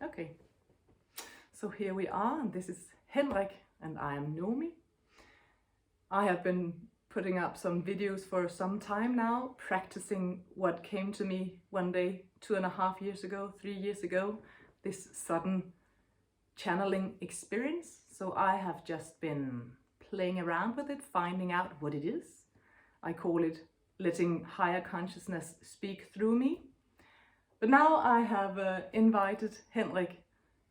Okay, so here we are, and this is Henrik, and I am Nomi. I have been putting up some videos for some time now, practicing what came to me one day 2.5 years ago, 3 years ago, this sudden channeling experience. So I have just been playing around with it, finding out what it is. I call it letting higher consciousness speak through me. But now I have invited Henrik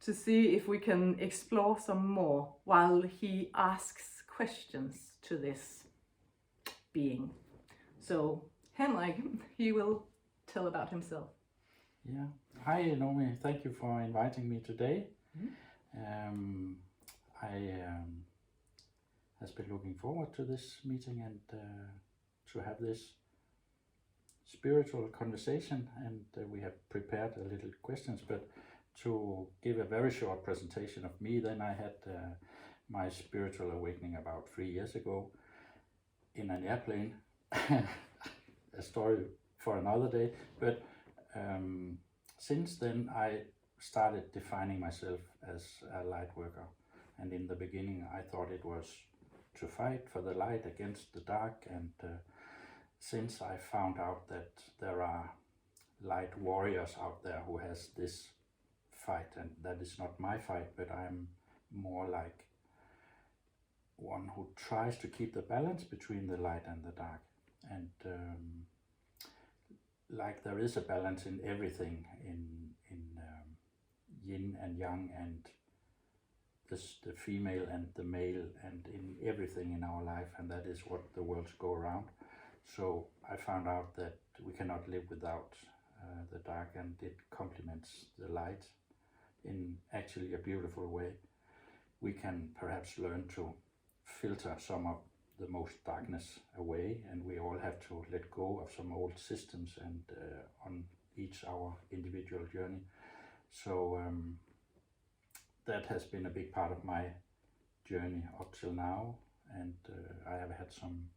to see if we can explore some more while he asks questions to this being. So Henrik, he will tell about himself. Yeah. Hi Nomi, thank you for inviting me today. I has been looking forward to this meeting and to have this spiritual conversation, and we have prepared a little questions, but to give a very short presentation of me, then I had my spiritual awakening about 3 years ago in an airplane. A story for another day, but since then I started defining myself as a light worker, and in the beginning I thought it was to fight for the light against the dark, and since I found out that there are light warriors out there who has this fight, and that is not my fight, but I'm more like one who tries to keep the balance between the light and the dark, and like there is a balance in everything, in yin and yang, and the female and the male, and in everything in our life, and that is what the worlds go around. So I found out that we cannot live without the dark, and it complements the light in actually a beautiful way. We can perhaps learn to filter some of the most darkness away, and we all have to let go of some old systems, and on each our individual journey. So that has been a big part of my journey up till now, and I have had some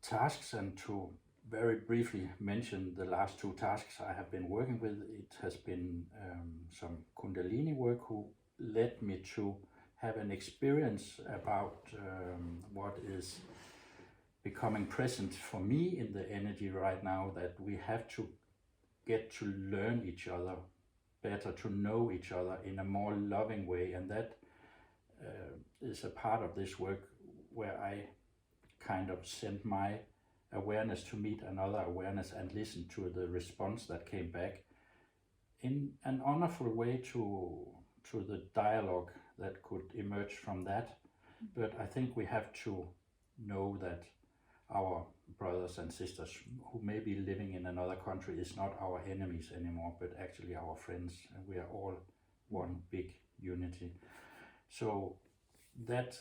tasks, and to very briefly mention the last 2 tasks I have been working with, it has been some Kundalini work who led me to have an experience about what is becoming present for me in the energy right now, that we have to get to learn each other better, to know each other in a more loving way, and that is a part of this work where I kind of sent my awareness to meet another awareness and listen to the response that came back in an honorful way to the dialogue that could emerge from that. But I think we have to know that our brothers and sisters who may be living in another country is not our enemies anymore, but actually our friends, and we are all one big unity. So that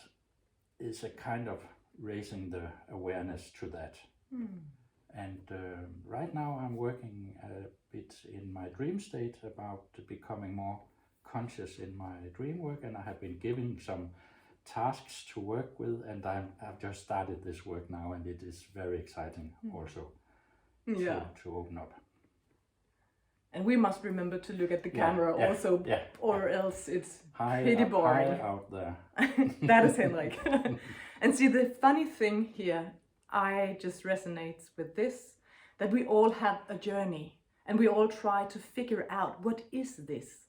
is a kind of raising the awareness to that. And right now I'm working a bit in my dream state about becoming more conscious in my dream work, and I have been given some tasks to work with, and I've just started this work now, and it is very exciting also to open up. And we must remember to look at the camera also, or else it's pretty boring. High out there. That is Henrik. And see, the funny thing here, I just resonates with this, that we all have a journey, and we all try to figure out what is this.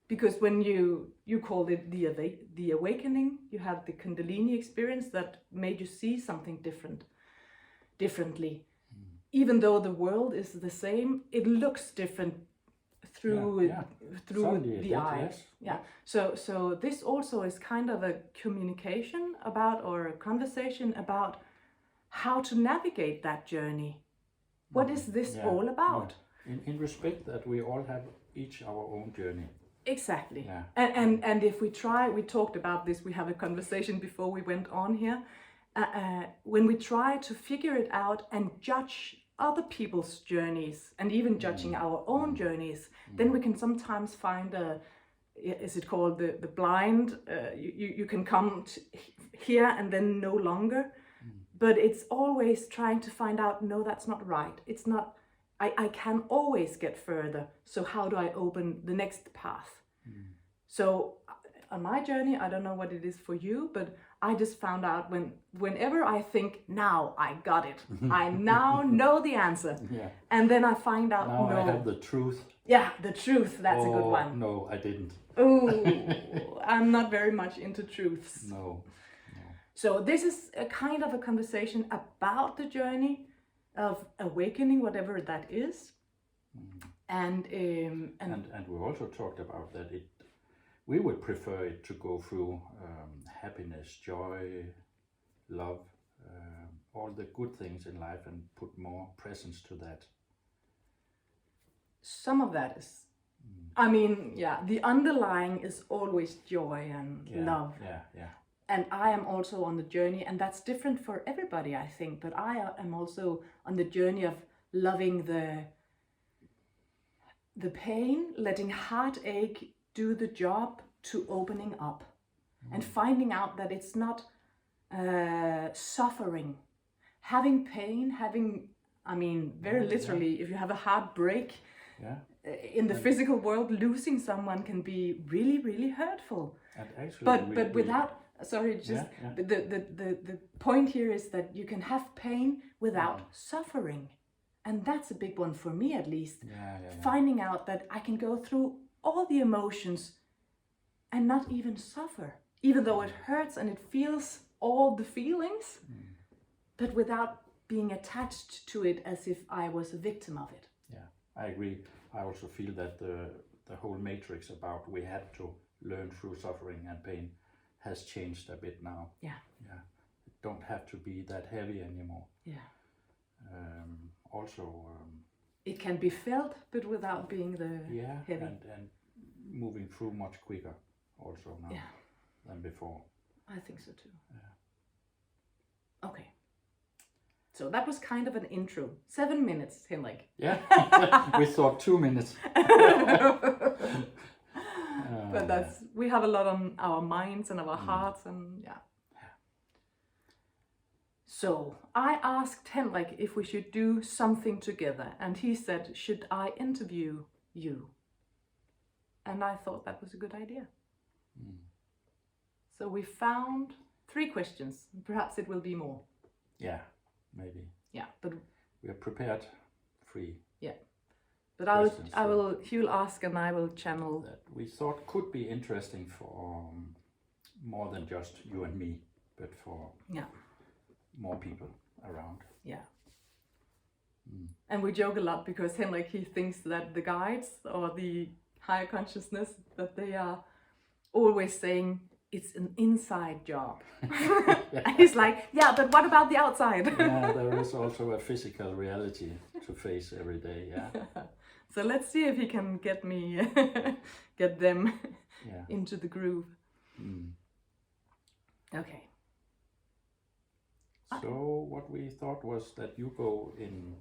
Because when you called it the awakening, you had the Kundalini experience that made you see something differently. Even though the world is the same, it looks different through the eyes. So this also is kind of a communication about, or a conversation about, how to navigate that journey. What is this all about? In respect that we all have each our own journey. Exactly. And if we try, we talked about this, we have a conversation before we went on here, when we try to figure it out and judge other people's journeys, and even judging our own journeys, then we can sometimes find is it called the blind, you can come here and then no longer. But it's always trying to find out, no, that's not right. It's not, I can always get further. So how do I open the next path? So on my journey, I don't know what it is for you, but I just found out whenever I think, now I got it, I now know the answer. Yeah. And then I find out, Now no. I have the truth. Yeah, the truth, that's a good one. No, I didn't. Oh, I'm not very much into truths. No. So this is a kind of a conversation about the journey of awakening, whatever that is. And we also talked about that we would prefer it to go through happiness, joy, love, all the good things in life, and put more presence to that. Some of that is, I mean, yeah, the underlying is always joy and love. Yeah. And I am also on the journey, and that's different for everybody, I think, but I am also on the journey of loving the pain, letting heartache do the job to opening up and finding out that it's not suffering. Having pain, very literally, if you have a heartbreak, in the physical world, losing someone can be really, really hurtful. And actually, but without, the point here is that you can have pain without suffering. And that's a big one for me, at least. Finding out that I can go through all the emotions and not even suffer, even though it hurts and it feels all the feelings, but without being attached to it as if I was a victim of it. Yeah, I agree. I also feel that the whole matrix about we had to learn through suffering and pain has changed a bit now. Yeah. It don't have to be that heavy anymore. Yeah. It can be felt, but without being heavy. And moving through much quicker also now than before. I think so too. Yeah. Okay. So that was kind of an intro. 7 minutes, Henrik. Yeah, we thought 2 minutes. But we have a lot on our minds and our hearts, and So I asked Henrik if we should do something together, and he said, should I interview you? And I thought that was a good idea. So we found 3 questions. Perhaps it will be more. Yeah, maybe. Yeah, but we are prepared 3. Yeah, but he will ask and I will channel. That we thought could be interesting for more than just you and me, but for more people around. Yeah. And we joke a lot because Henrik, he thinks that the guides or the higher consciousness, that they are always saying it's an inside job. And he's like, yeah, but what about the outside? Yeah, there is also a physical reality to face every day. Yeah. So let's see if he can get them into the groove. Okay. So what we thought was that you go in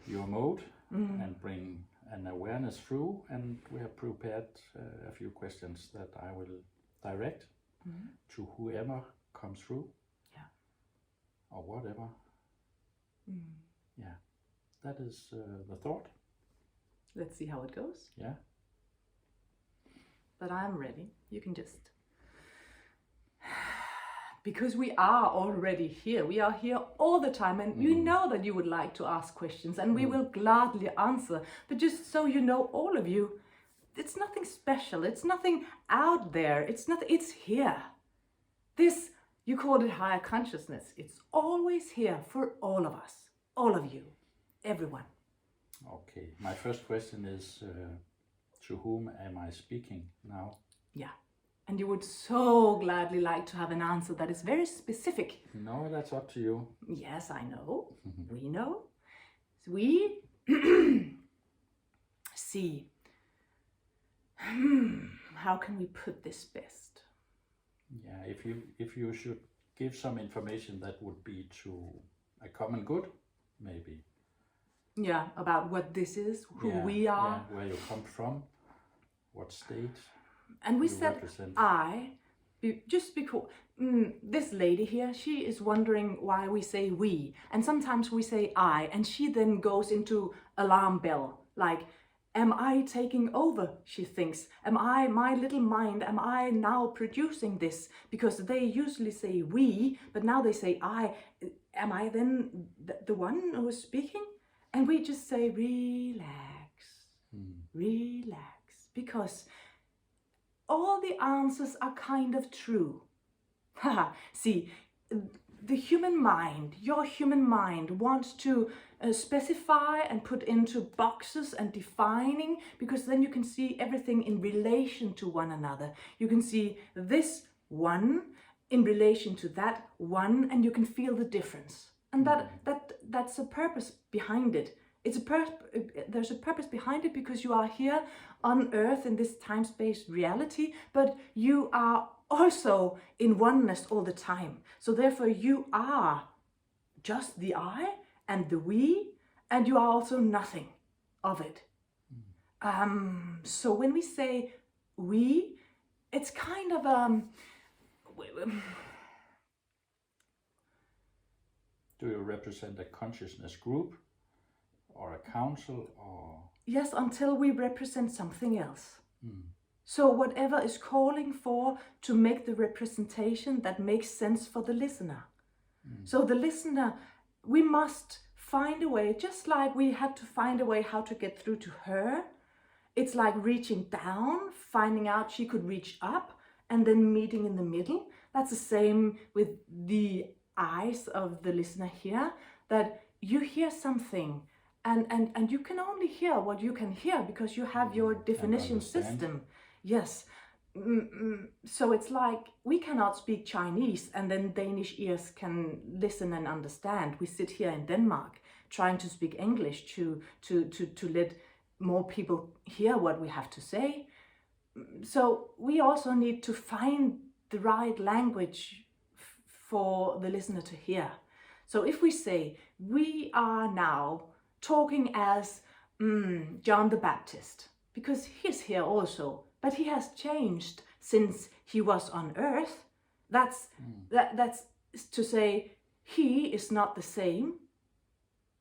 your mode and bring an awareness through, and we have prepared a few questions that I will direct to whoever comes through, or whatever. Yeah, that is the thought. Let's see how it goes. Yeah. But I'm ready. You can just... Because we are already here. We are here all the time, and you know that you would like to ask questions, and we will gladly answer. But just so you know, all of you, it's nothing special. It's nothing out there. It's here. This, you called it higher consciousness. It's always here for all of us. All of you. Everyone. Okay. My first question is, to whom am I speaking now? Yeah. And you would so gladly like to have an answer that is very specific. No, that's up to you. Yes, I know. We know. So we see. How can we put this best? Yeah, if you should give some information, that would be to a common good, maybe. Yeah, about what this is, who we are. Yeah, where you come from, what state. And we said represent. I, just because this lady here, she is wondering why we say we, and sometimes we say I, and she then goes into alarm bell, like, am I taking over, she thinks. Am I, my little mind, am I now producing this? Because they usually say we, but now they say I. Am I then the one who is speaking? And we just say, relax, relax, because all the answers are kind of true. See, the human mind, your human mind wants to specify and put into boxes and defining, because then you can see everything in relation to one another. You can see this one in relation to that one, and you can feel the difference. And that's a purpose behind it. There's a purpose behind it, because you are here on Earth in this time-space reality, but you are also in oneness all the time. So therefore you are just the I and the we, and you are also nothing of it. So when we say we, it's kind of do you represent a consciousness group or a council, or? Yes, until we represent something else. So whatever is calling for to make the representation that makes sense for the listener. So the listener, we must find a way, just like we had to find a way how to get through to her. It's like reaching down, finding out she could reach up, and then meeting in the middle. That's the same with the eyes of the listener here, that you hear something, and you can only hear what you can hear because you have your definition system. Yes. So it's like we cannot speak Chinese and then Danish ears can listen and understand. We sit here in Denmark trying to speak English to let more people hear what we have to say. So we also need to find the right language for the listener to hear. So if we say we are now talking as John the Baptist, because he's here also, but he has changed since he was on earth. That's to say he is not the same.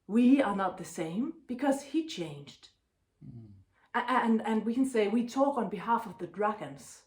We are not the same because he changed. And we can say we talk on behalf of the dragons.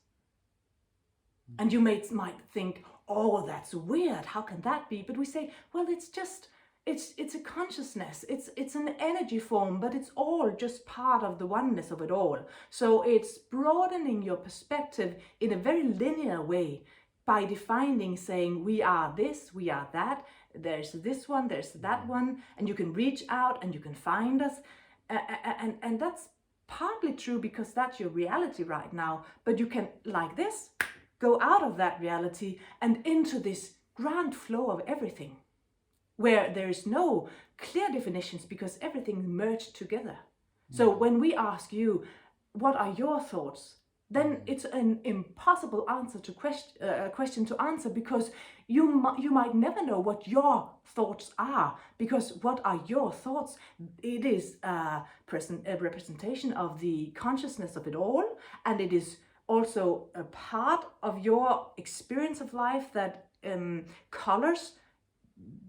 And you might think, oh, that's weird. How can that be? But we say, well, it's just, it's a consciousness. It's an energy form, but it's all just part of the oneness of it all. So it's broadening your perspective in a very linear way by defining, saying we are this, we are that. There's this one, there's that one, and you can reach out and you can find us. And that's partly true because that's your reality right now. But you can, like this, go out of that reality and into this grand flow of everything, where there is no clear definitions because everything merged together. So when we ask you, what are your thoughts? Then it's an impossible answer to question to answer, because you might never know what your thoughts are, because what are your thoughts? It is a representation of the consciousness of it all, and it is also a part of your experience of life that colors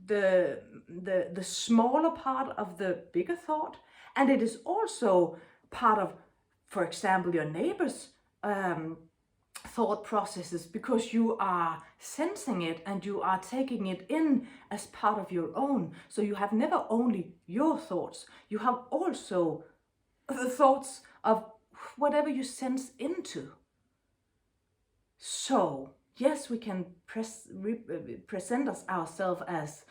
the smaller part of the bigger thought, and it is also part of, for example, your neighbor's thought processes, because you are sensing it and you are taking it in as part of your own. So you have never only your thoughts, you have also the thoughts of whatever you sense into. So yes, we can present ourselves as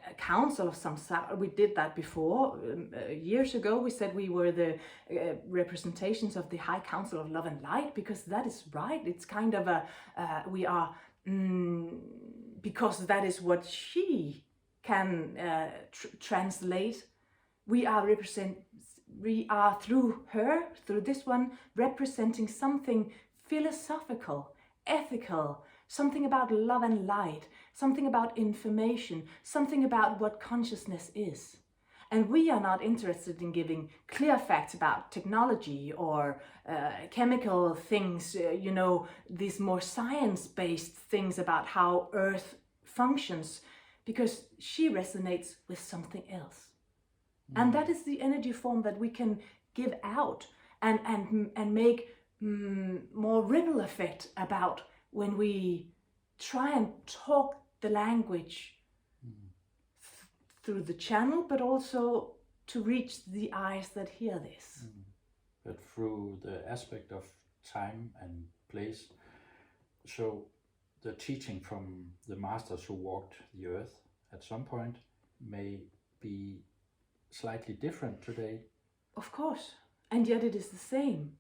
a council of some sort. We did that before. Years ago, we said we were the representations of the High Council of Love and Light, because that is right. It's kind of a, we are, because that is what she can translate. We are through her, through this one, representing something philosophical, ethical, something about love and light, something about information, something about what consciousness is. And we are not interested in giving clear facts about technology or chemical things, these more science-based things about how Earth functions, because she resonates with something else. And that is the energy form that we can give out and make more ripple effect about when we try and talk the language through the channel, but also to reach the eyes that hear this. But through the aspect of time and place. So the teaching from the masters who walked the earth at some point may be slightly different today. Of course, and yet it is the same.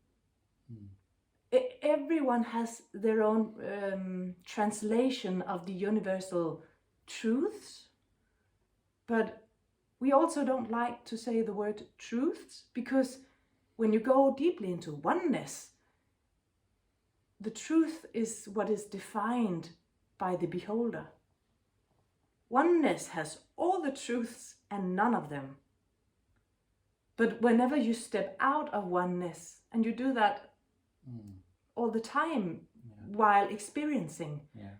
Everyone has their own translation of the universal truths, but we also don't like to say the word truths, because when you go deeply into oneness, the truth is what is defined by the beholder. Oneness has all the truths and none of them. But whenever you step out of oneness, and you do that all the time while experiencing. Yeah.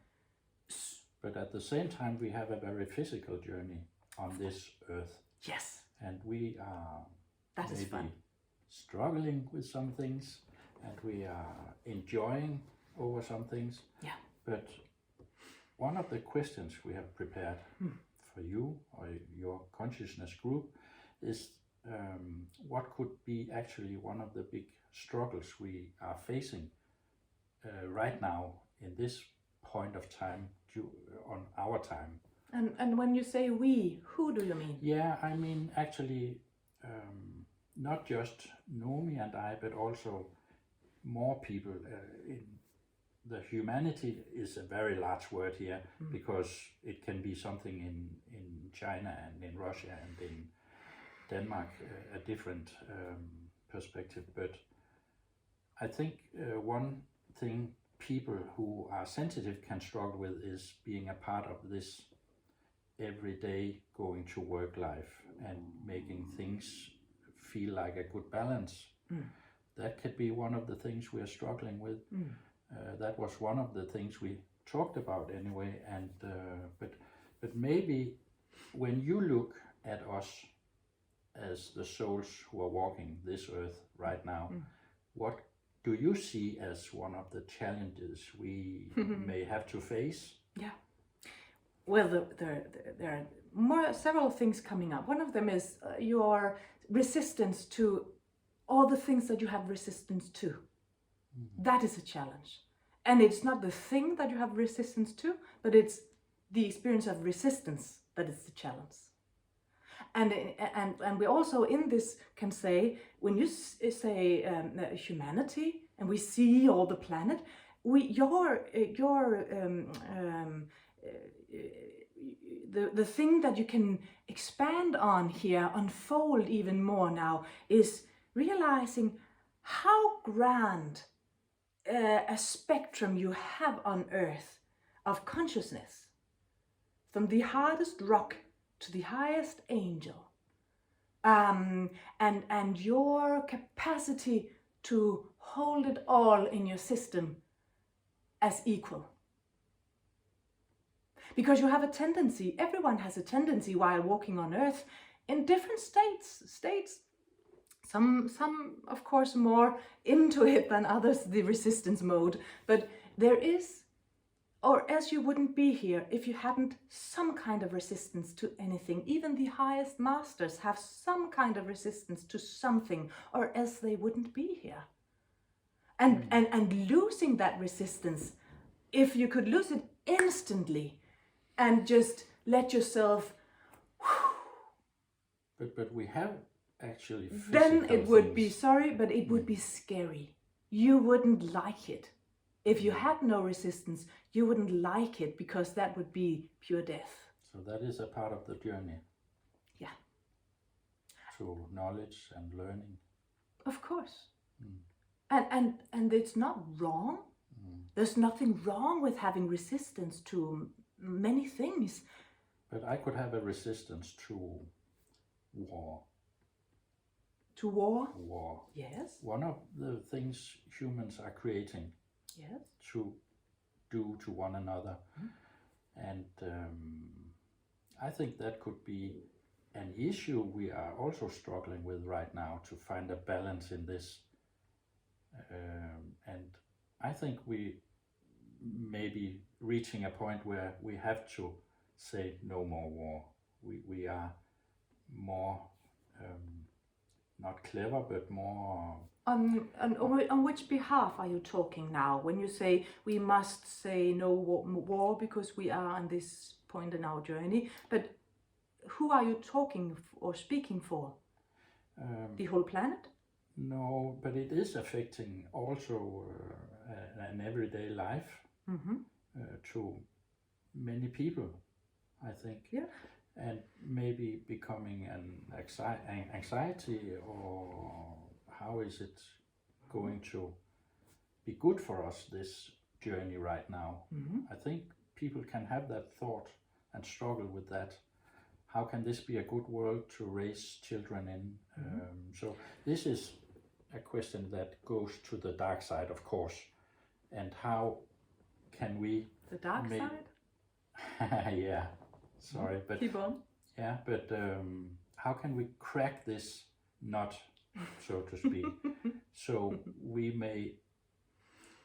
But at the same time, we have a very physical journey on this earth. Yes. And we are that is fun. Struggling with some things, and we are enjoying over some things. Yeah. But one of the questions we have prepared for you or your consciousness group is what could be actually one of the big struggles we are facing right now in this point of time on our time. And when you say we, who do you mean? Yeah, I mean actually not just Nomi and I, but also more people. In the humanity is a very large word here, because it can be something in China and in Russia and in Denmark, a different perspective. But I think one thing people who are sensitive can struggle with is being a part of this everyday going to work life and making things feel like a good balance. That could be one of the things we are struggling with. That was one of the things we talked about anyway. And but maybe when you look at us as the souls who are walking this earth right now, what do you see as one of the challenges we may have to face? Yeah. Well, there are several things coming up. One of them is your resistance to all the things that you have resistance to. That is a challenge. And it's not the thing that you have resistance to, but it's the experience of resistance that is the challenge. And we also in this can say, when you say humanity, and we see all the planet, the thing that you can expand on here, unfold even more now, is realizing how grand a spectrum you have on Earth of consciousness, from the hardest rock to the highest angel, and your capacity to hold it all in your system as equal. Because you have a tendency, everyone has a tendency while walking on Earth in different states. Some of course more into it than others, the resistance mode, but there is, or else you wouldn't be here if you hadn't some kind of resistance to anything. Even the highest masters have some kind of resistance to something, or else they wouldn't be here. And losing that resistance, if you could lose it instantly and just let yourself, but we have actually then it would be, things. sorry, but it would be scary. You wouldn't like it. If you had no resistance, you wouldn't like it, because that would be pure death. So that is a part of the journey. Yeah. To knowledge and learning. Of course. And it's not wrong. There's nothing wrong with having resistance to many things. But I could have a resistance to war. To war? War. Yes. One of the things humans are creating Yes. to do to one another. And I think that could be an issue we are also struggling with right now, to find a balance in this. And I think we may be reaching a point where we have to say no more war. We are more, not clever, but more... On which behalf are you talking now when you say we must say no war because we are on this point in our journey? But who are you talking or speaking for? The whole planet? No, but it is affecting also an everyday life to many people, I think. Yeah. And maybe becoming an anxiety, or how is it going to be good for us, this journey right now? I think people can have that thought and struggle with that. How can this be a good world to raise children in? So this is a question that goes to the dark side, of course. And how can we... The dark side? Yeah, sorry, but... Keep on. Yeah, but how can we crack this nut, so to speak? So we may,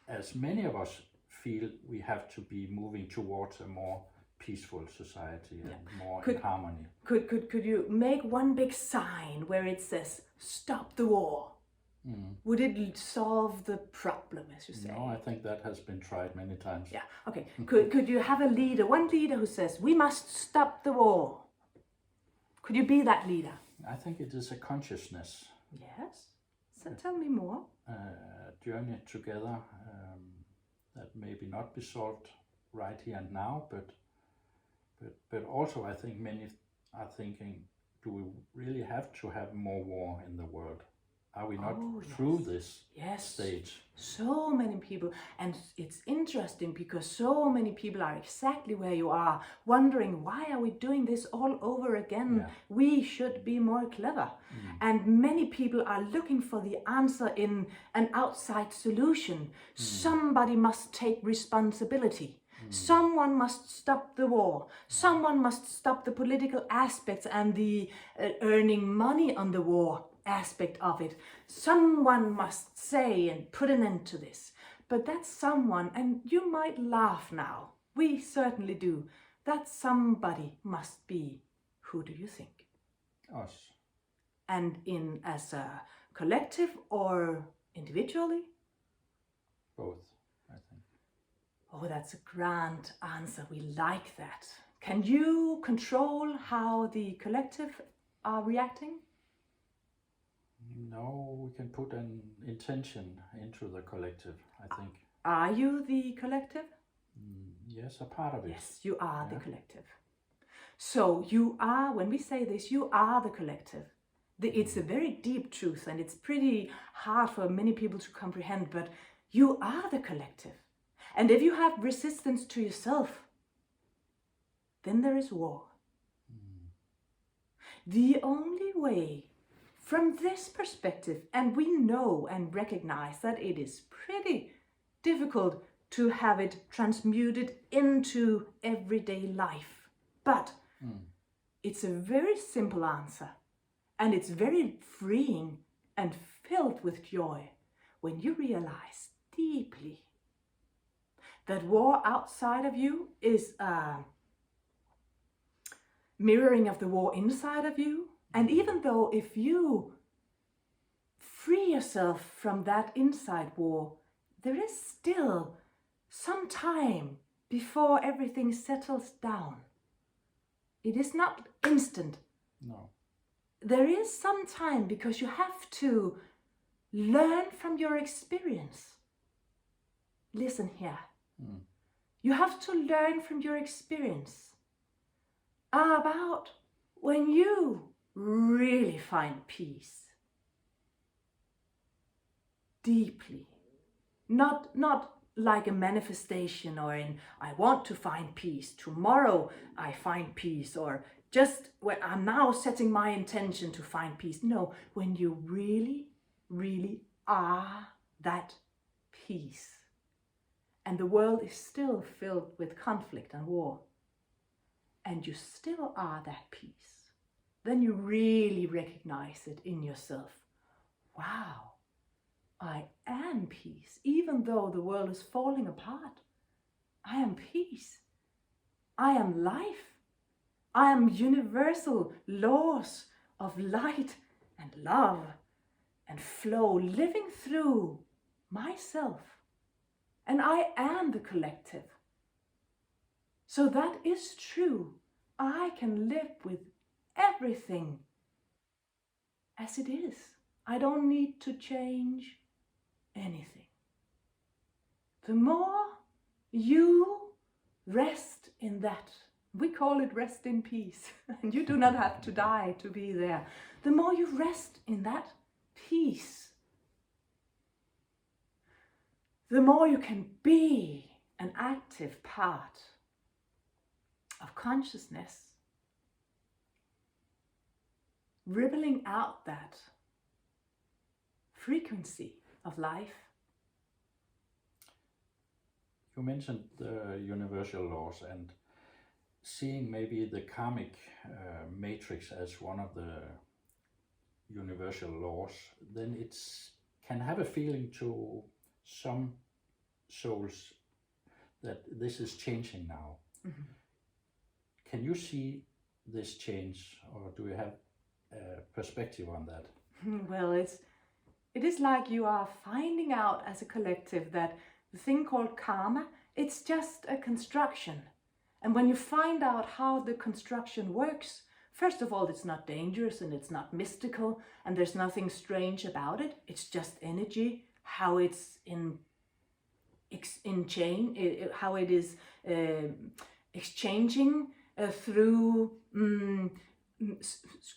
as many of us feel, we have to be moving towards a more peaceful society and more in harmony. Could you make one big sign where it says "Stop the war"? Would it solve the problem, as you say? No, I think that has been tried many times. Yeah. Okay. Could you have a leader, one leader who says we must stop the war? Could you be that leader? I think it is a consciousness. Yes. So tell me more. Journey together that maybe not be solved right here and now, but also I think many are thinking, do we really have to have more war in the world? Are we not through this stage? So many people, and it's interesting because so many people are exactly where you are, wondering why are we doing this all over again? Yeah. We should be more clever. And many people are looking for the answer in an outside solution. Somebody must take responsibility. Someone must stop the war. Someone must stop the political aspects and the earning money on the war aspect of it. Someone must say and put an end to this. But that someone, and you might laugh now, we certainly do, that somebody must be, who do you think? Us. And in as a collective or individually? Both, I think. Oh, that's a grand answer. We like that. Can you control how the collective are reacting? No, we can put an intention into the collective, I think. Are you the collective? Yes, a part of it. Yes, you are the collective. So you are, when we say this, you are the collective. It's a very deep truth and it's pretty hard for many people to comprehend, but you are the collective. And if you have resistance to yourself, then there is war. The only way from this perspective, and we know and recognize that it is pretty difficult to have it transmuted into everyday life, but it's a very simple answer, and it's very freeing and filled with joy when you realize deeply that war outside of you is a mirroring of the war inside of you. And even though if you free yourself from that inside war, there is still some time before everything settles down. It is not instant. No. There is some time because you have to learn from your experience. Listen here. You have to learn from your experience about when you really find peace deeply, not like a manifestation or in I want to find peace, tomorrow I find peace, or just when I'm now setting my intention to find peace. No, when you really, really are that peace, and the world is still filled with conflict and war, and you still are that peace, then you really recognize it in yourself. Wow, I am peace. Even though the world is falling apart, I am peace. I am life. I am universal laws of light and love and flow living through myself. And I am the collective. So that is true. I can live with everything as it is. I don't need to change anything. The more you rest in that, we call it rest in peace, and you do not have to die to be there. The more you rest in that peace, the more you can be an active part of consciousness, rippling out that frequency of life. You mentioned the universal laws and seeing maybe the karmic matrix as one of the universal laws, then it can have a feeling to some souls that this is changing now. Mm-hmm. Can you see this change, or do you have a perspective on that? Well, it is like you are finding out as a collective that the thing called karma, it's just a construction. And when you find out how the construction works, first of all, it's not dangerous and it's not mystical and there's nothing strange about it. It's just energy, how it's how it is exchanging through,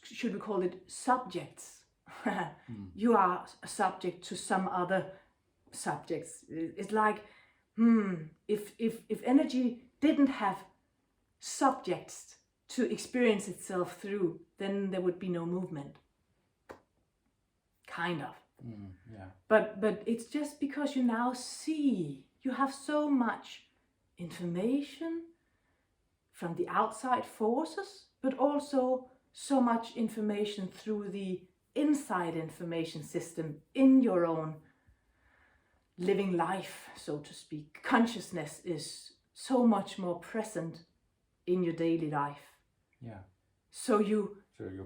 should we call it subjects? You are a subject to some other subjects. It's like, if energy didn't have subjects to experience itself through, then there would be no movement. Kind of. Yeah. But it's just because you now see, you have so much information from the outside forces, but also so much information through the inside information system in your own living life, so to speak. Consciousness is so much more present in your daily life. Yeah. So you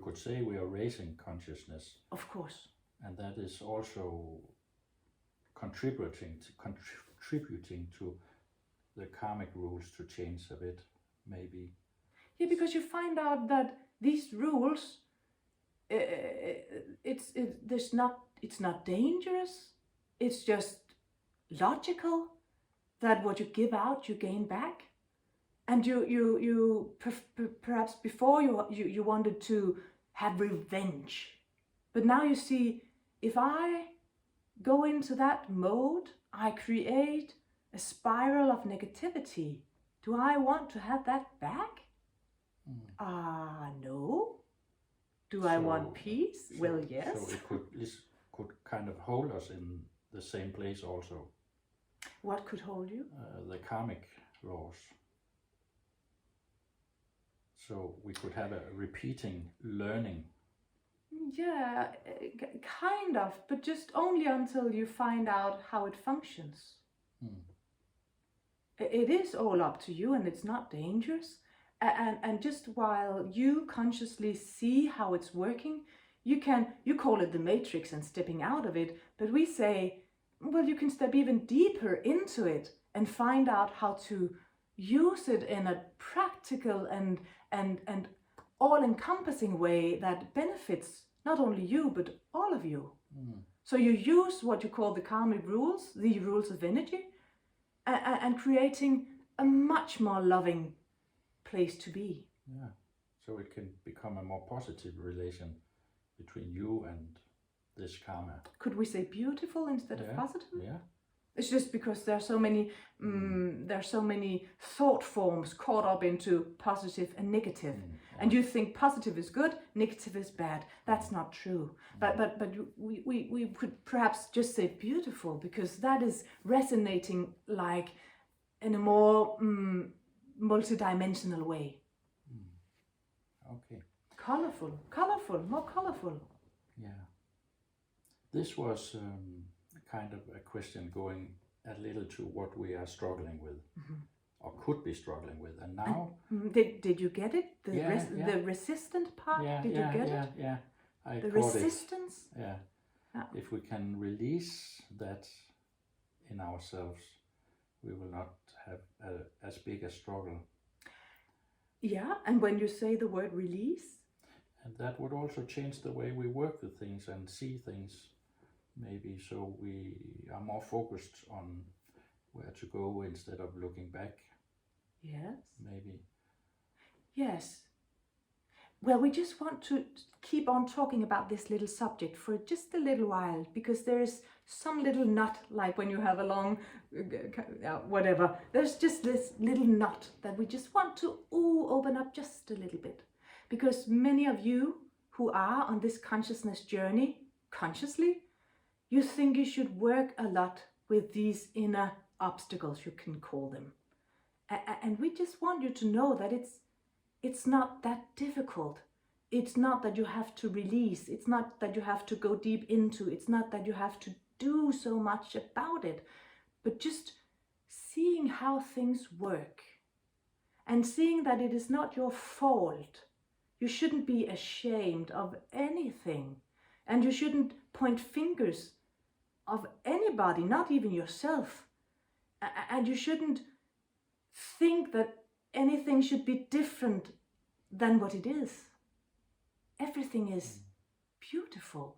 could say we are raising consciousness. Of course. And that is also contributing to the karmic rules to change a bit, maybe. Yeah, because you find out that these rules, it's not dangerous. It's just logical that what you give out, you gain back. And you perhaps before you wanted to have revenge, but now you see, if I go into that mode, I create a spiral of negativity. Do I want to have that back? No. Do I want peace? Well, yes. So this could kind of hold us in the same place also. What could hold you? The karmic laws. So we could have a repeating learning. Yeah, kind of, but just only until you find out how it functions. It is all up to you, and it's not dangerous. And just while you consciously see how it's working, you call it the matrix and stepping out of it, but we say, well, you can step even deeper into it and find out how to use it in a practical and all-encompassing way that benefits not only you, but all of you. So you use what you call the karmic rules, the rules of energy, and creating a much more loving place to be. Yeah, so it can become a more positive relation between you and this karma. Could we say beautiful instead of positive? Yeah, It's just because there are so many thought forms caught up into positive and negative, and you think positive is good, negative is bad. That's not true. But we could perhaps just say beautiful, because that is resonating like in a more multidimensional way. Okay. Colorful, more colorful. Yeah. This was kind of a question going a little to what we are struggling with, or could be struggling with, and now. Did you get it? The resistant part. Did you get it? Yeah. I the caught resistance. it. Yeah. If we can release that in ourselves, we will not have as big a struggle. Yeah, and when you say the word release. And that would also change the way we work with things and see things, maybe, so we are more focused on where to go instead of looking back. Yes. Maybe. Yes. Well, we just want to keep on talking about this little subject for just a little while, because there is some little knot, like when you have a long, whatever, there's just this little knot that we just want to open up just a little bit. Because many of you who are on this consciousness journey, consciously, you think you should work a lot with these inner obstacles, you can call them. And we just want you to know that it's not that difficult. It's not that you have to release. It's not that you have to go deep into. It's not that you have to do so much about it. But just seeing how things work and seeing that it is not your fault. You shouldn't be ashamed of anything, and you shouldn't point fingers of anybody, not even yourself. And you shouldn't think that anything should be different than what it is. Everything is beautiful.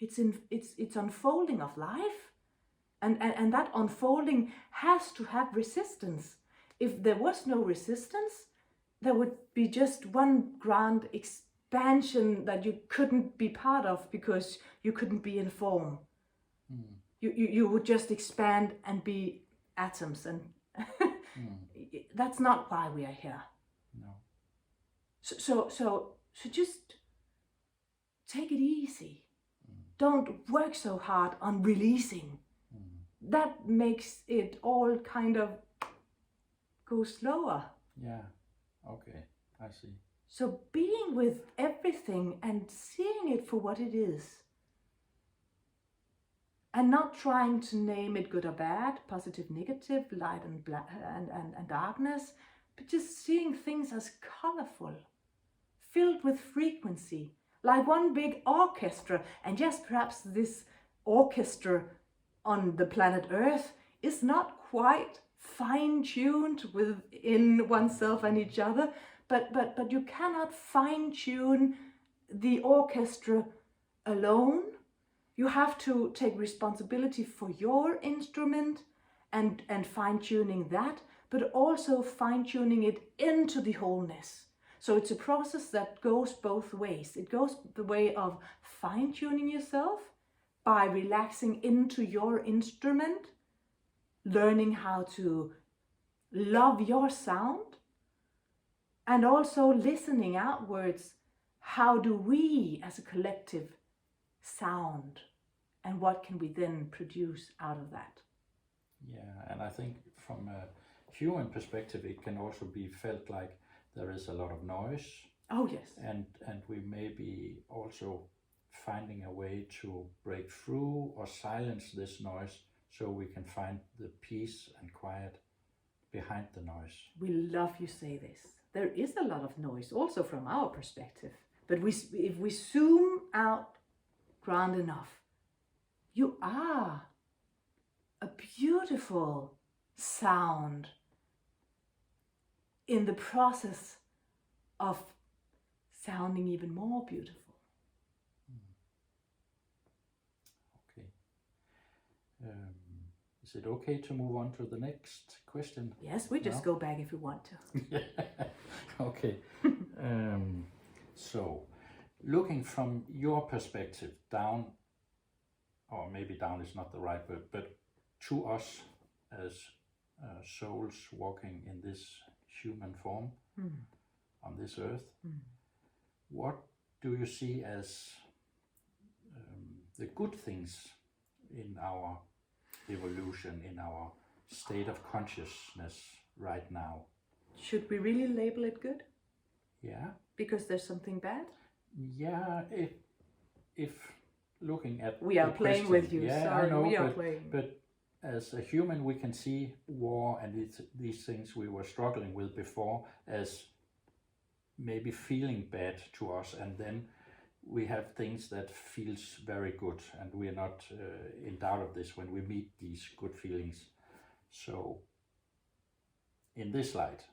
It's unfolding of life, and that unfolding has to have resistance. If there was no resistance, there would be just one grand expansion that you couldn't be part of because you couldn't be in form. You would just expand and be atoms, and that's not why we are here. No. So just take it easy. Don't work so hard on releasing. That makes it all kind of go slower. Yeah. Okay, I see. So being with everything and seeing it for what it is, and not trying to name it good or bad, positive, negative, light and black and darkness, but just seeing things as colorful, filled with frequency, like one big orchestra. And yes, perhaps this orchestra on the planet Earth is not quite fine-tuned within oneself and each other, but you cannot fine-tune the orchestra alone. You have to take responsibility for your instrument and fine-tuning that, but also fine-tuning it into the wholeness. So it's a process that goes both ways. It goes the way of fine-tuning yourself by relaxing into your instrument, learning how to love your sound, and also listening outwards. How do we as a collective sound, and what can we then produce out of that? Yeah, and I think from a human perspective, it can also be felt like there is a lot of noise. Oh yes. And we may be also finding a way to break through or silence this noise, so we can find the peace and quiet behind the noise. We love you say this. There is a lot of noise also from our perspective, but if we zoom out grand enough, you are a beautiful sound in the process of sounding even more beautiful. Okay. Is it okay to move on to the next question? Yes, we just go back if we want to. Okay. So, looking from your perspective down, or maybe down is not the right word, but to us as souls walking in this human form on this earth, what do you see as the good things in our evolution, in our state of consciousness right now? Should we really label it good? Yeah. Because there's something bad? Yeah, if looking at we are the playing question, with you. yeah, Sorry, I know, we are playing. But as a human, we can see war and these things we were struggling with before as maybe feeling bad to us, and then we have things that feels very good, and we are not in doubt of this when we meet these good feelings. So in this light,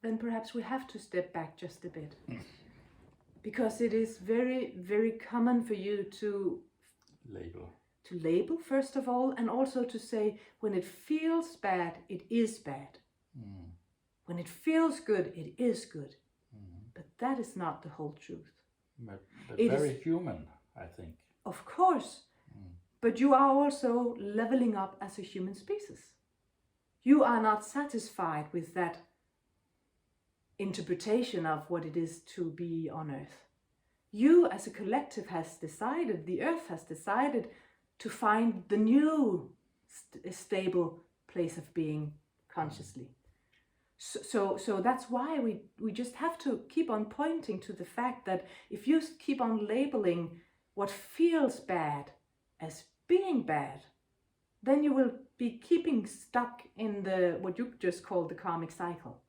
then perhaps we have to step back just a bit. Because it is very, very common for you to label, first of all, and also to say, when it feels bad, it is bad. When it feels good, it is good. But that is not the whole truth. But very human, I think. Of course. But you are also leveling up as a human species. You are not satisfied with that interpretation of what it is to be on Earth. You as a collective has decided, the Earth has decided to find the new stable place of being consciously. So that's why we just have to keep on pointing to the fact that if you keep on labeling what feels bad as being bad, then you will be keeping stuck in the what you just called the karmic cycle.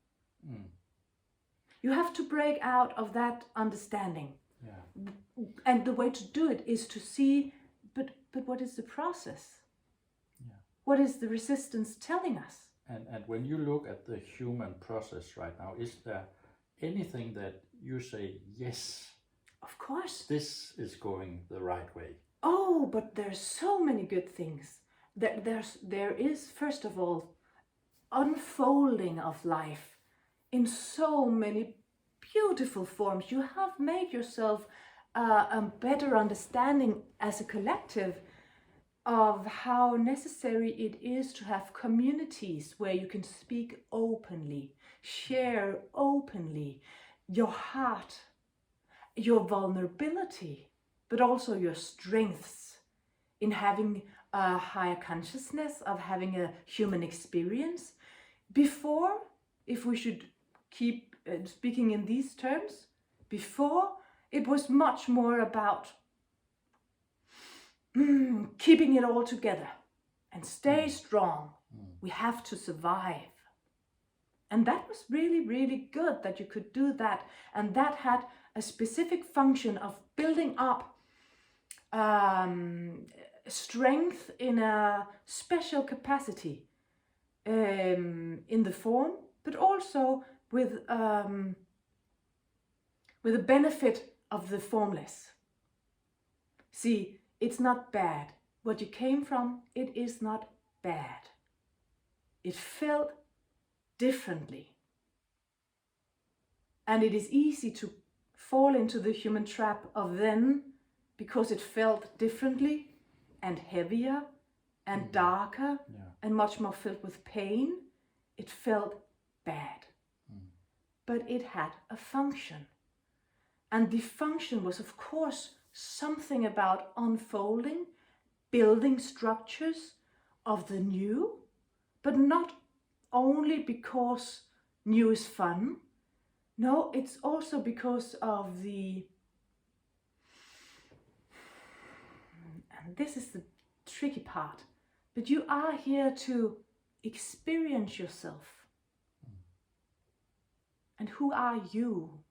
You have to break out of that understanding. Yeah. And the way to do it is to see, but what is the process? Yeah. What is the resistance telling us? And when you look at the human process right now, is there anything that you say, yes, of course, this is going the right way? Oh, but there's so many good things. There is, first of all, unfolding of life in so many beautiful forms. You have made yourself a better understanding as a collective of how necessary it is to have communities where you can speak openly, share openly your heart, your vulnerability, but also your strengths in having a higher consciousness, of having a human experience. Before, if we should keep speaking in these terms, before it was much more about keeping it all together and stay strong. We have to survive. And that was really, really good that you could do that. And that had a specific function of building up strength in a special capacity in the form, but also with a benefit of the formless. See, it's not bad. What you came from, it is not bad. It felt differently. And it is easy to fall into the human trap of then, because it felt differently and heavier and darker and much more filled with pain, it felt bad. But it had a function. And the function was, of course, something about unfolding, building structures of the new, but not only because new is fun. No, it's also because of the, and this is the tricky part, but you are here to experience yourself. And who are you?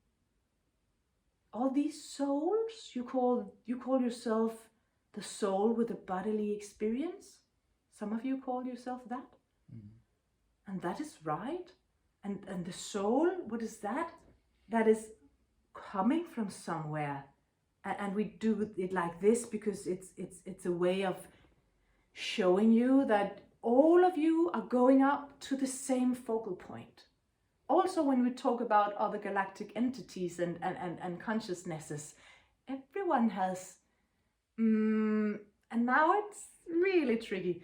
All these souls, you call yourself the soul with a bodily experience. Some of you call yourself that. And that is right. And the soul, what is that? That is coming from somewhere. And we do it like this because it's a way of showing you that all of you are going up to the same focal point. Also, when we talk about other galactic entities and consciousnesses, everyone has an And now it's really tricky.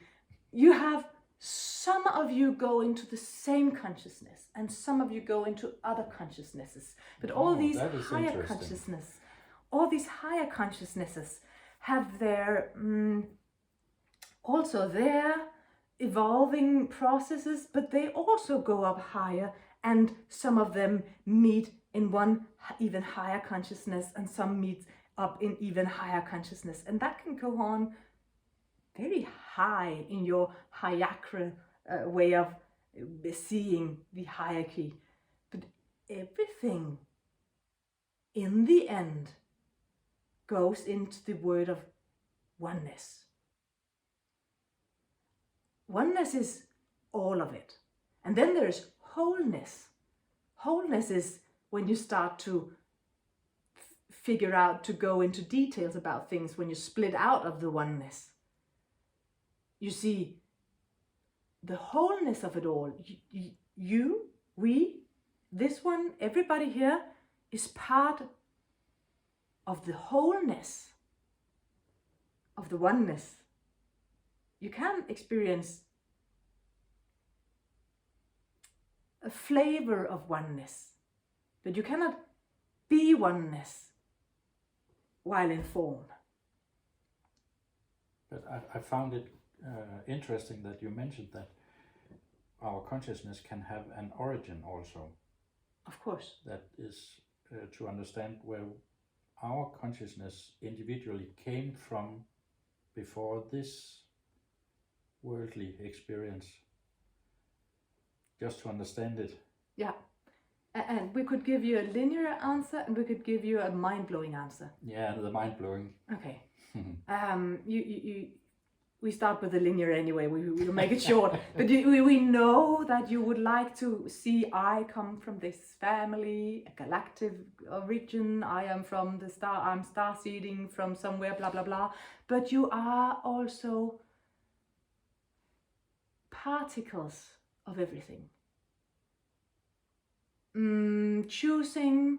You have some of you go into the same consciousness and some of you go into other consciousnesses. But all these higher consciousnesses have their also their evolving processes, but they also go up higher, and some of them meet in one even higher consciousness and some meet up in even higher consciousness, and that can go on very high in your hierarchy way of seeing the hierarchy. But everything in the end goes into the word of oneness. Oneness is all of it. And then there's wholeness. Wholeness is when you start to figure out, to go into details about things, when you split out of the oneness. You see the wholeness of it all. You, we, this one, everybody here is part of the wholeness of the oneness. You can experience a flavor of oneness, but you cannot be oneness while in form. But I found it interesting that you mentioned that our consciousness can have an origin also. Of course. That is to understand where our consciousness individually came from before this worldly experience, just to understand it. Yeah, and we could give you a linear answer and we could give you a mind-blowing answer. Yeah, the mind-blowing. Okay. We start with the linear anyway, we'll make it short. But we know that you would like to see, I come from this family, a galactic origin, I am from the star, I'm star seeding from somewhere, blah, blah, blah. But you are also particles of everything. Choosing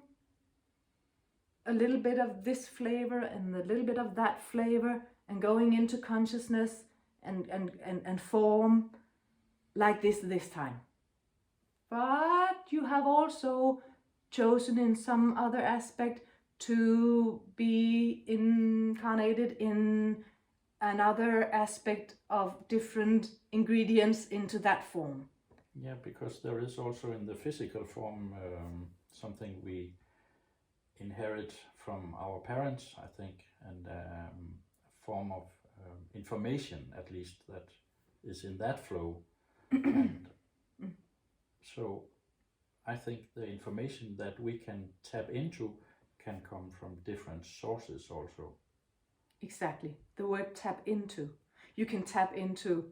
a little bit of this flavor and a little bit of that flavor, and going into consciousness and form like this time. But you have also chosen in some other aspect to be incarnated in another aspect of different ingredients into that form. Yeah, because there is also in the physical form something we inherit from our parents, I think, and a form of information, at least, that is in that flow. And so I think the information that we can tap into can come from different sources also. Exactly. The word tap into. You can tap into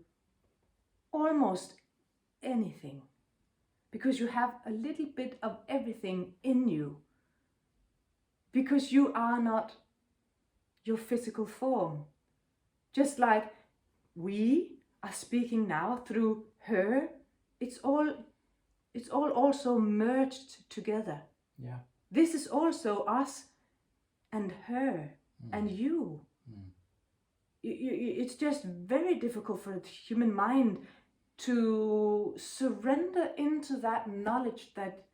almost anything because you have a little bit of everything in you, because you are not your physical form. Just like we are speaking now through her, it's all also merged together. Yeah. This is also us and her and you. It's just very difficult for the human mind to surrender into that knowledge that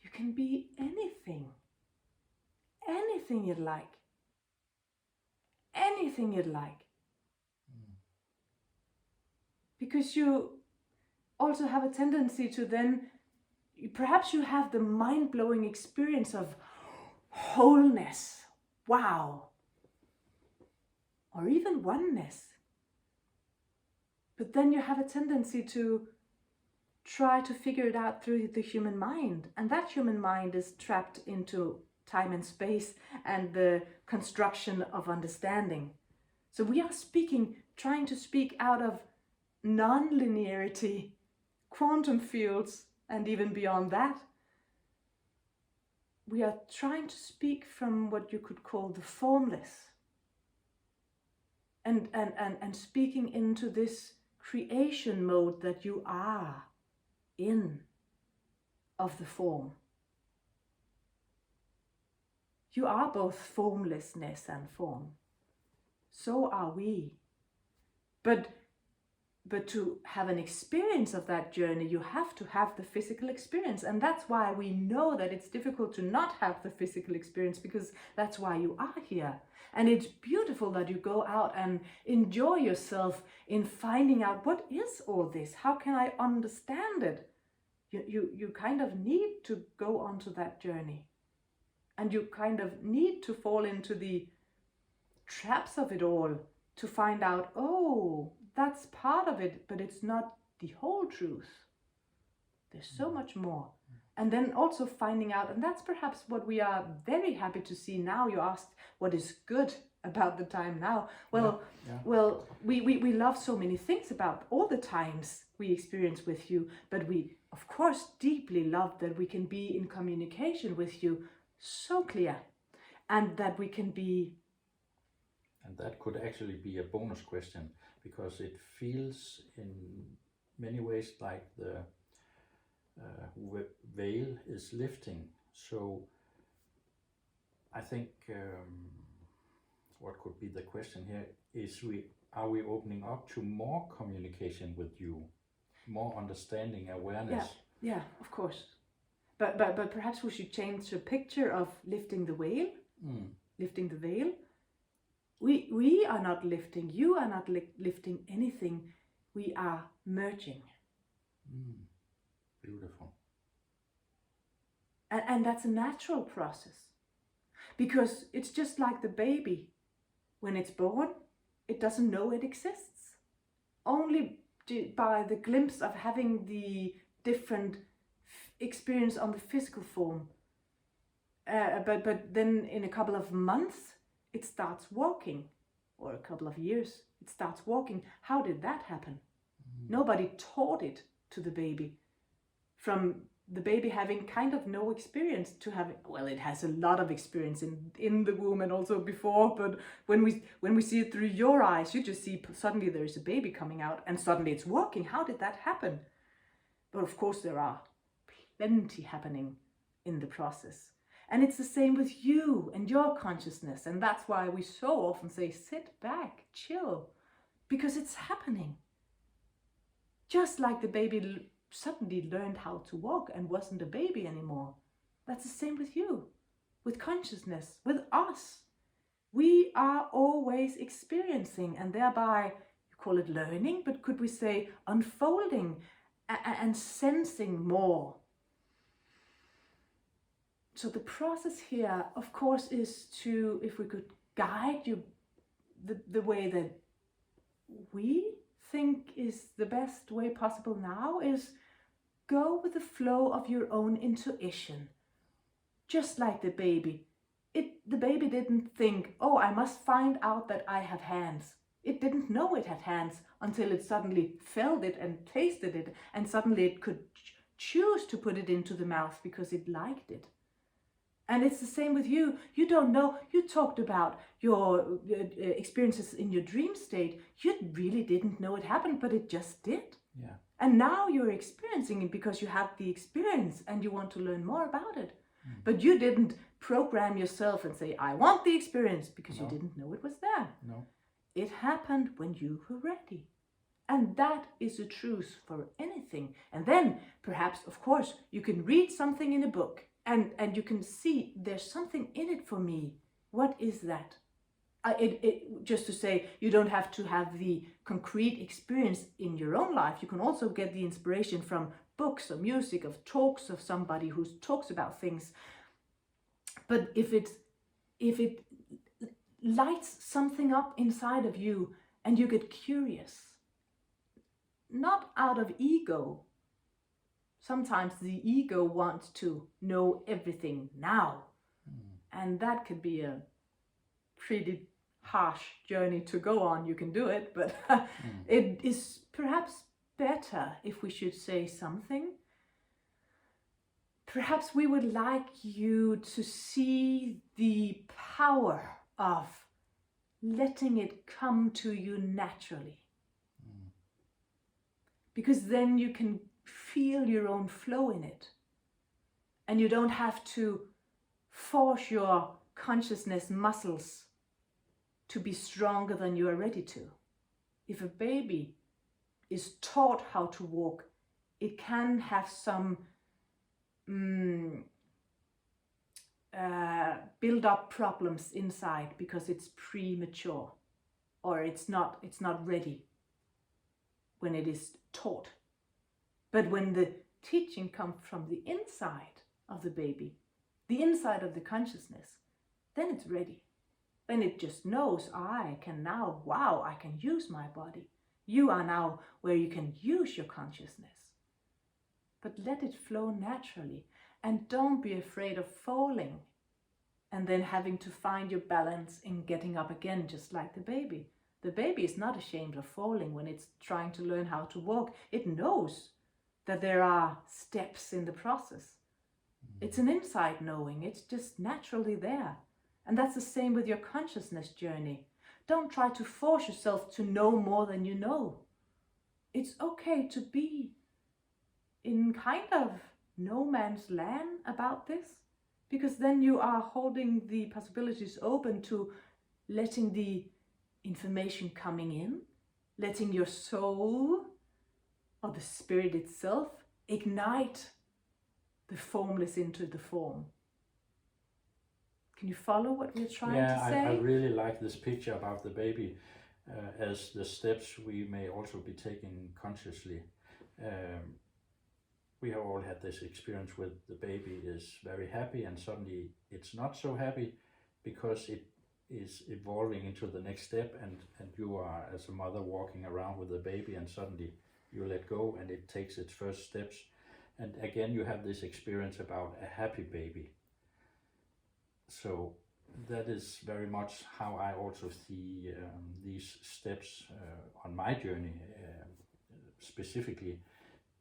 you can be anything you'd like. Anything you'd like. Because you also have a tendency to then, perhaps you have the mind-blowing experience of wholeness. Wow. Or even oneness. But then you have a tendency to try to figure it out through the human mind. And that human mind is trapped into time and space and the construction of understanding. So we are trying to speak out of non-linearity, quantum fields, and even beyond that. We are trying to speak from what you could call the formless. And speaking into this creation mode that you are in of the form. You are both formlessness and form. So are we. But to have an experience of that journey, you have to have the physical experience. And that's why we know that it's difficult to not have the physical experience, because that's why you are here. And it's beautiful that you go out and enjoy yourself in finding out, what is all this? How can I understand it? You kind of need to go onto that journey. And you kind of need to fall into the traps of it all to find out, oh, that's part of it, but it's not the whole truth. There's so much more. And then also finding out, and that's perhaps what we are very happy to see now. You asked what is good about the time now. Well, well, we love so many things about all the times we experience with you, but we, of course, deeply love that we can be in communication with you so clear, and that we can be. And that could actually be a bonus question, because it feels in many ways like the veil is lifting. So I think what could be the question here is, are we opening up to more communication with you, more understanding, awareness? Yeah, of course. But perhaps we should change the picture of lifting the veil. Lifting the veil. We are not lifting, you are not lifting anything. We are merging. Beautiful. And that's a natural process. Because it's just like the baby. When it's born, it doesn't know it exists. Only by the glimpse of having the different experience on the physical form. But then in a couple of months, it starts walking, or a couple of years, it starts walking. How did that happen? Nobody taught it to the baby. From the baby having kind of no experience to having, well, it has a lot of experience in the womb and also before, but when we see it through your eyes, you just see suddenly there's a baby coming out and suddenly it's walking. How did that happen? But of course there are plenty happening in the process. And it's the same with you and your consciousness. And that's why we so often say, sit back, chill, because it's happening. Just like the baby suddenly learned how to walk and wasn't a baby anymore. That's the same with you, with consciousness, with us. We are always experiencing, and thereby, you call it learning, but could we say unfolding and sensing more. So the process here, of course, is to, if we could guide you the way that we think is the best way possible now, is go with the flow of your own intuition. Just like the baby. The baby didn't think, oh, I must find out that I have hands. It didn't know it had hands until it suddenly felt it and tasted it, and suddenly it could choose to put it into the mouth because it liked it. And it's the same with you. You don't know. You talked about your experiences in your dream state. You really didn't know it happened, but it just did. Yeah. And now you're experiencing it because you have the experience and you want to learn more about it. But you didn't program yourself and say, I want the experience, because you didn't know it was there. No. It happened when you were ready. And that is the truth for anything. And then perhaps, of course, you can read something in a book. And you can see there's something in it for me. What is that? Just to say, you don't have to have the concrete experience in your own life. You can also get the inspiration from books or music, of talks of somebody who talks about things. But if it lights something up inside of you and you get curious, not out of ego. Sometimes the ego wants to know everything now. And that could be a pretty harsh journey to go on. You can do it, but it is perhaps better if we should say something. Perhaps we would like you to see the power of letting it come to you naturally. Because then you can feel your own flow in it. And you don't have to force your consciousness muscles to be stronger than you are ready to. If a baby is taught how to walk, it can have some build up problems inside because it's premature, or it's not ready when it is taught. But when the teaching comes from the inside of the baby, the inside of the consciousness, then it's ready. Then it just knows, I can use my body. You are now where you can use your consciousness. But let it flow naturally, and don't be afraid of falling and then having to find your balance in getting up again, just like the baby. The baby is not ashamed of falling when it's trying to learn how to walk. It knows that there are steps in the process. It's an inside knowing, it's just naturally there. And that's the same with your consciousness journey. Don't try to force yourself to know more than you know. It's okay to be in kind of no man's land about this, because then you are holding the possibilities open to letting the information coming in, letting your soul or the spirit itself ignite the formless into the form. Can you follow what we're trying to say? I really like this picture about the baby as the steps we may also be taking consciously. We have all had this experience with the baby is very happy and suddenly it's not so happy because it is evolving into the next step, and you are as a mother walking around with the baby and suddenly you let go and it takes its first steps, and again you have this experience about a happy baby. So that is very much how I also see these steps on my journey, specifically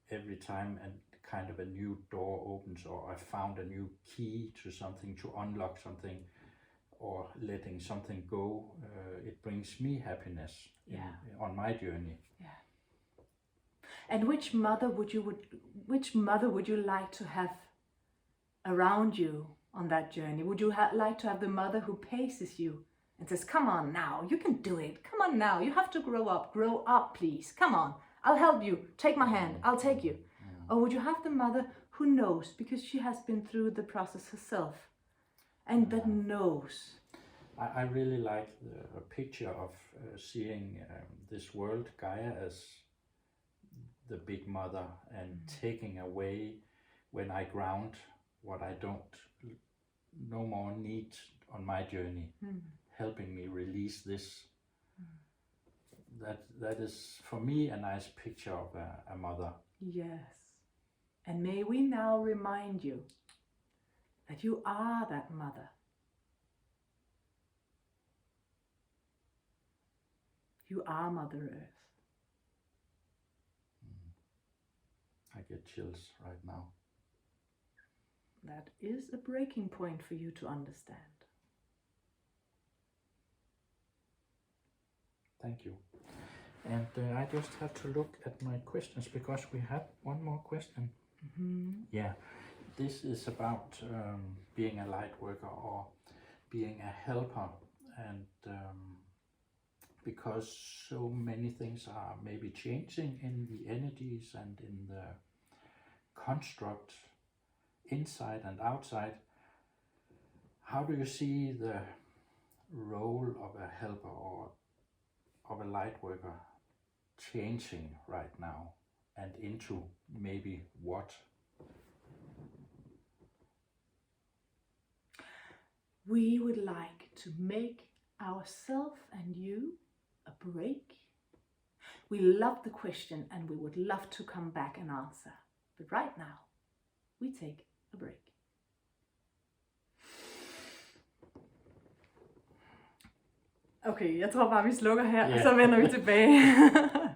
every time and kind of a new door opens, or I found a new key to something, to unlock something, or letting something go, it brings me happiness on my journey. Yeah. And which mother would you like to have around you on that journey? Would you like to have the mother who paces you and says, come on now, you can do it, come on now, you have to grow up please, come on, I'll help you, take my hand, I'll take you? Or would you have the mother who knows because she has been through the process herself and that knows? I really like a picture of seeing this world, Gaia, as the big mother, and taking away when I ground what I don't no more need on my journey, helping me release this. That is for me a nice picture of a mother. Yes. And may we now remind you that you are that mother. You are Mother Earth. I get chills right now. That is a breaking point for you to understand. Thank you. And I just have to look at my questions because we have one more question. Yeah, this is about being a light worker or being a helper, and because so many things are maybe changing in the energies and in the construct inside and outside, how do you see the role of a helper or of a light worker changing right now, and into maybe what? We would like to make ourselves and you a break. We love the question and we would love to come back and answer. But right now, we take a break. Okay, jeg tror bare, vi slukker her, og så vender vi tilbage.